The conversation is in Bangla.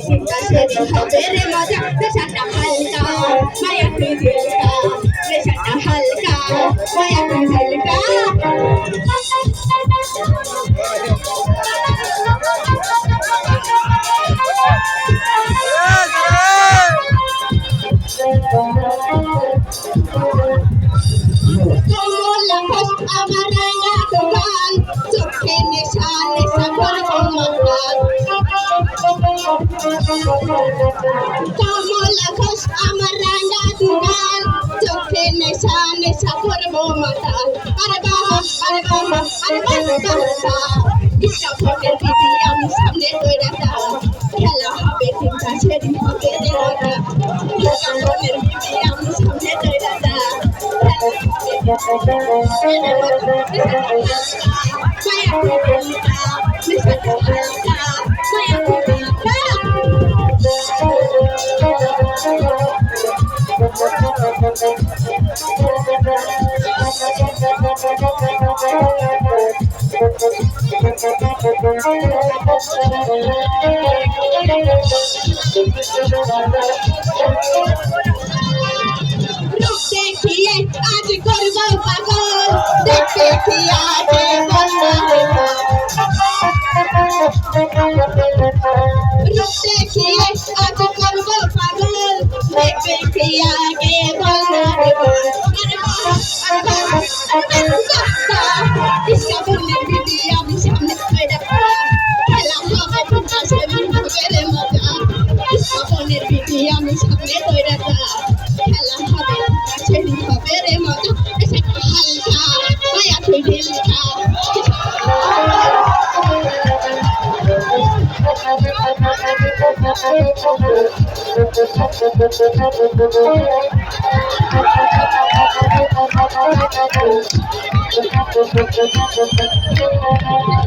চিন্তা সেদিন হবে রে মজা নেশাটা হালকা মায়া তুই ঝিলকা নেশাটা হালকা মায়া তুই ঝিলকা আমার রাঙা দোকান চোখে নেশা নেশা করবো মকান কমলা ঘোষ আমার রাঙা দোকান চোখে নেশা নেশা করবো মকান আরে বাবা আরে বাবা আরে বাবা কিসা ফোনের দিদি আমি সামনে দৌড়াতা খেলা হবে চিন্তা সেদিন হবে রে মজা কিসা ফোনের দিদি আমি সামনে দৌড়াতা দেখিয়ে আজ করবো পাগল দেখিয়ে আজ দেখিয়ে আজ করবো পাগল দেখিয়ে আগে বলনা इसका बोलने दीदी আমি সামনে খেলা হবে ফুটা সেদিন হবে রে মজা इसका बोलने दीदी আমি সামনে দৌড়াতা খেলা হবে সেদিন হবে রে মজা নেশাটা হালকা মায়া তুই ঝিলকা Thank you.